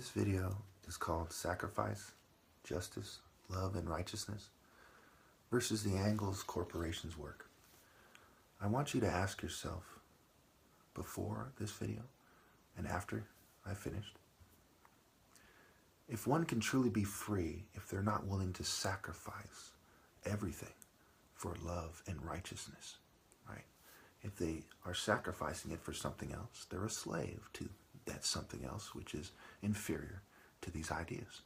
This video is called Sacrifice, Justice, Love, and Righteousness versus the angles corporations work. I want you to ask yourself before this video and after I finished, if one can truly be free if they're not willing to sacrifice everything for love and righteousness, right? If they are sacrificing it for something else, they're a slave to that something else which is inferior to these ideas.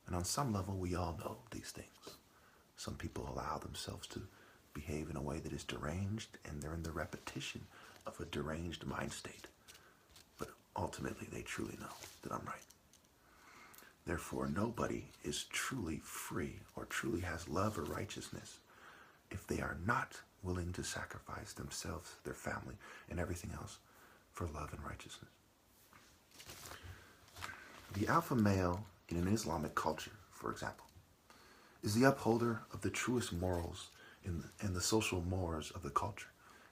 And on some level, we all know these things. Some people allow themselves to behave in a way that is deranged, and they're in the repetition of a deranged mind state. But ultimately, they truly know that I'm right. Therefore, nobody is truly free or truly has love or righteousness if they are not willing to sacrifice themselves, their family, and everything else for love and righteousness. The alpha male in an Islamic culture, for example, is the upholder of the truest morals and the social mores of the culture.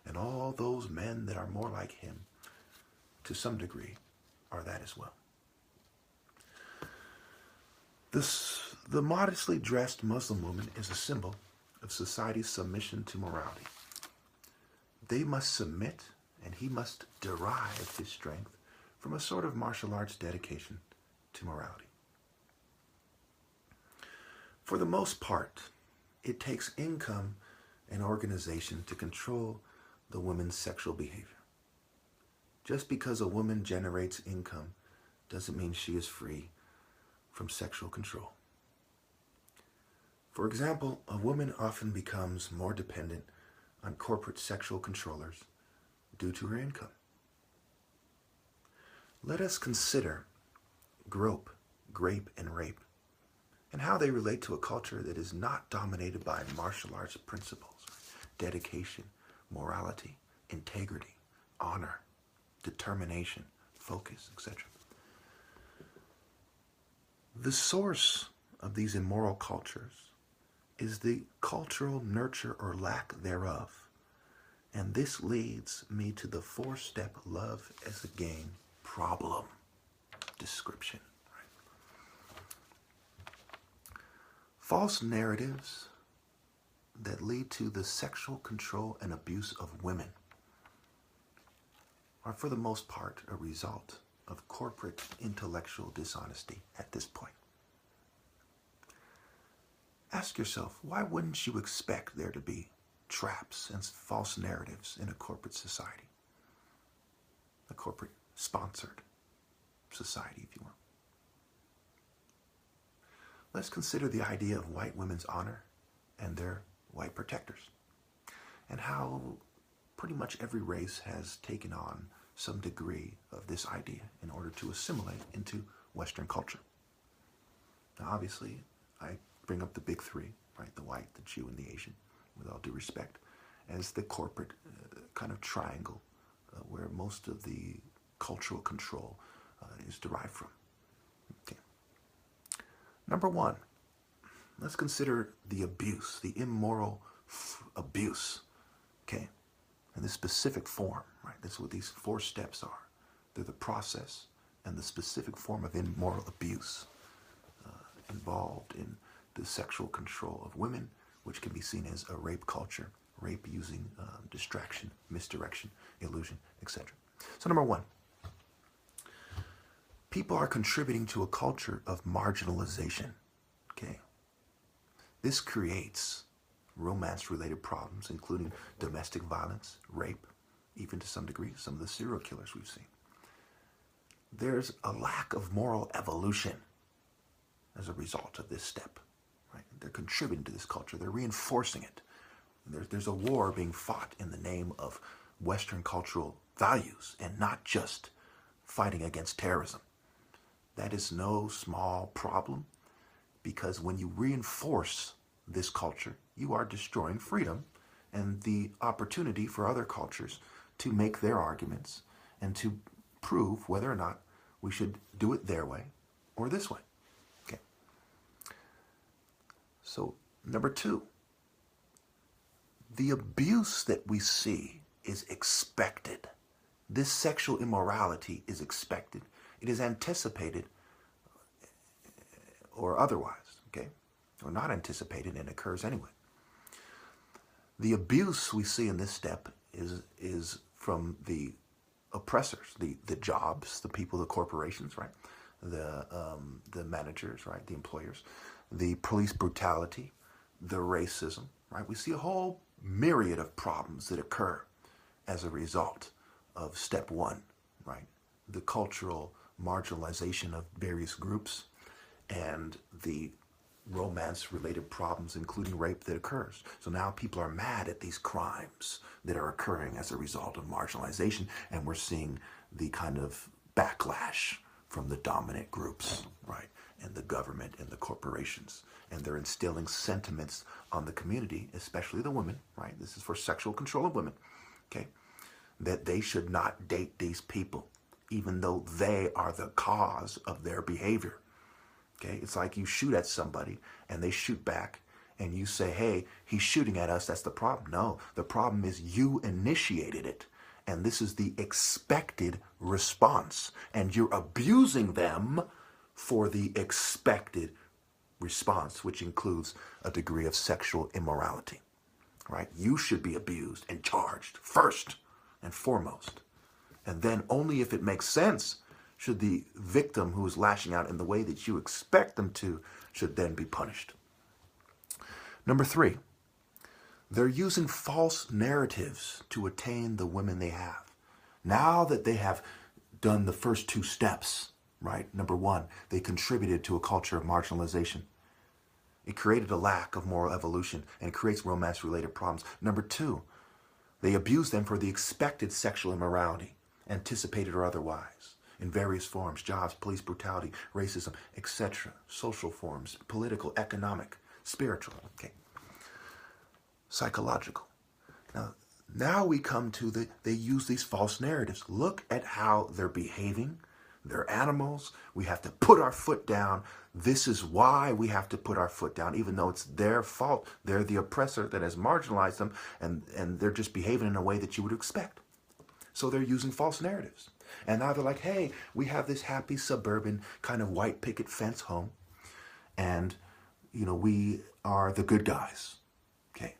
And all those men that are more like him, to some degree, are that as well. The modestly dressed Muslim woman is a symbol of society's submission to morality. They must submit, and he must derive his strength from a sort of martial arts dedication to morality. For the most part, it takes income and organization to control the woman's sexual behavior. Just because a woman generates income doesn't mean she is free from sexual control. For example, a woman often becomes more dependent on corporate sexual controllers due to her income. Let us consider grope, grape, and rape, and how they relate to a culture that is not dominated by martial arts principles, dedication, morality, integrity, honor, determination, focus, etc. The source of these immoral cultures is the cultural nurture or lack thereof, and this leads me to the four-step love as a game problem description. False narratives that lead to the sexual control and abuse of women are for the most part a result of corporate intellectual dishonesty at this point. Ask yourself, why wouldn't you expect there to be traps and false narratives in a corporate society? A corporate sponsored society, if you will. Let's consider the idea of white women's honor and their white protectors, and how pretty much every race has taken on some degree of this idea in order to assimilate into Western culture. Now, obviously, I bring up the big three, right? The white, the Jew, and the Asian, with all due respect, as the corporate kind of triangle where most of the cultural control is derived from. Okay. Number one, let's consider the abuse, the immoral abuse, okay? And the specific form, right? That's what these four steps are. They're the process and the specific form of immoral abuse involved in the sexual control of women, which can be seen as a rape culture, rape using distraction, misdirection, illusion, etc. So number one, people are contributing to a culture of marginalization, okay? This creates romance-related problems, including domestic violence, rape, even to some degree, some of the serial killers we've seen. There's a lack of moral evolution as a result of this step, right? They're contributing to this culture. They're reinforcing it. There's a war being fought in the name of Western cultural values and not just fighting against terrorism. That is no small problem, because when you reinforce this culture, you are destroying freedom and the opportunity for other cultures to make their arguments and to prove whether or not we should do it their way or this way. Okay. So, number two, the abuse that we see is expected. This sexual immorality is expected. It is anticipated or otherwise, okay, or not anticipated, and occurs anyway. The abuse we see in this step is from the oppressors, the jobs, the people, the corporations, right, the managers, right, the employers, the police brutality, the racism, right. We see a whole myriad of problems that occur as a result of step one, right, the cultural marginalization of various groups and the romance-related problems, including rape, that occurs. So now people are mad at these crimes that are occurring as a result of marginalization, and we're seeing the kind of backlash from the dominant groups, right, and the government and the corporations, and they're instilling sentiments on the community, especially the women, right? This is for sexual control of women, okay, that they should not date these people, even though they are the cause of their behavior. Okay, it's like you shoot at somebody and they shoot back and you say, hey, he's shooting at us, that's the problem. No, the problem is you initiated it, and this is the expected response, and you're abusing them for the expected response, which includes a degree of sexual immorality, right? You should be abused and charged first and foremost, and then only if it makes sense should the victim who is lashing out in the way that you expect them to should then be punished. Number 3, they're using false narratives to attain the women they have. Now that they have done the first 2 steps, right? Number 1, they contributed to a culture of marginalization. It created a lack of moral evolution and creates romance-related problems. Number 2, they abuse them for the expected sexual immorality, anticipated or otherwise, in various forms: jobs, police brutality, racism, etc. Social forms, political, economic, spiritual, okay, psychological. Now we come to they use these false narratives. Look at how they're behaving. They're animals. We have to put our foot down. This is why we have to put our foot down, even though it's their fault. They're the oppressor that has marginalized them, and they're just behaving in a way that you would expect. So they're using false narratives. And now they're like, hey, we have this happy suburban kind of white picket fence home, and, you know, we are the good guys. Okay.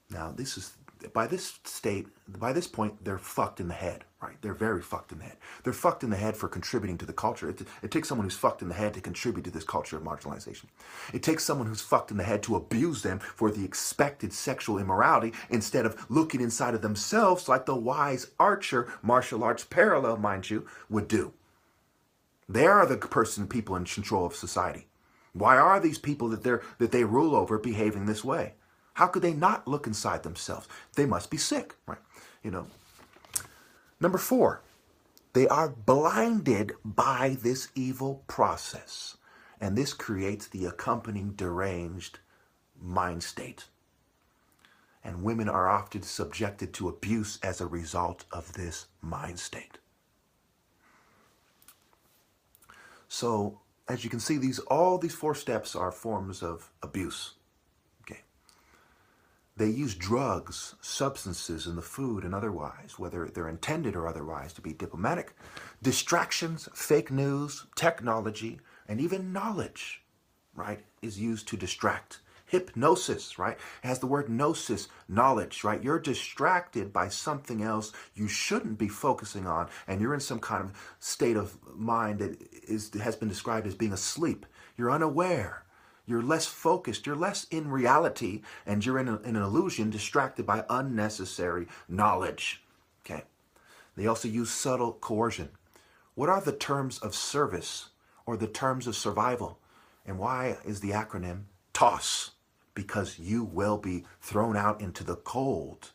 Now this is, by this point, they're fucked in the head, right? They're very fucked in the head. They're fucked in the head for contributing to the culture. It takes someone who's fucked in the head to contribute to this culture of marginalization. It takes someone who's fucked in the head to abuse them for the expected sexual immorality instead of looking inside of themselves like the wise archer, martial arts parallel, mind you, would do. They are the people in control of society. Why are these people that they rule over behaving this way? How could they not look inside themselves? They must be sick, right? You know. Number 4, they are blinded by this evil process. And this creates the accompanying deranged mind state. And women are often subjected to abuse as a result of this mind state. So, as you can see, all these 4 steps are forms of abuse. They use drugs, substances in the food and otherwise, whether they're intended or otherwise to be diplomatic, distractions, fake news, technology, and even knowledge, right, is used to distract. Hypnosis, right, it has the word gnosis, knowledge, right? You're distracted by something else you shouldn't be focusing on, and you're in some kind of state of mind that has been described as being asleep. You're unaware. You're less focused, you're less in reality, and you're in an illusion, distracted by unnecessary knowledge. Okay. They also use subtle coercion. What are the terms of service or the terms of survival? And why is the acronym TOSS? Because you will be thrown out into the cold,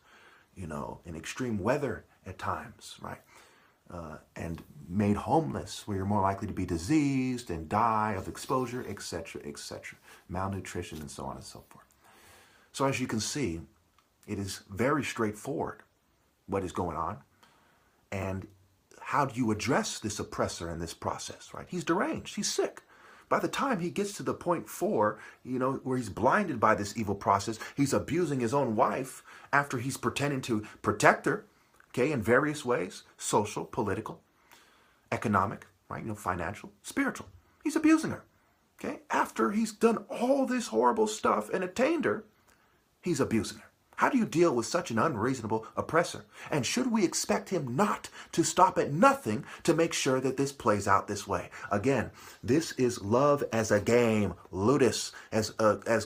you know, in extreme weather at times, right? And made homeless, where you're more likely to be diseased and die of exposure, etc., etc., malnutrition, and so on and so forth. So as you can see, it is very straightforward what is going on, and how do you address this oppressor in this process, right? He's deranged, he's sick. By the time he gets to the point 4, you know, where he's blinded by this evil process, he's abusing his own wife after he's pretending to protect her, okay, in various ways: social, political, economic, right, you know, financial, spiritual. He's abusing her. Okay? After he's done all this horrible stuff and attained her, he's abusing her. How do you deal with such an unreasonable oppressor? And should we expect him not to stop at nothing to make sure that this plays out this way? Again, this is love as a game, ludus, as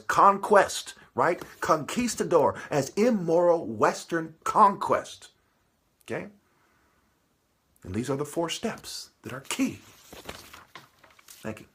conquest, right? Conquistador, as immoral Western conquest. Okay? And these are the 4 steps that are key. Thank you.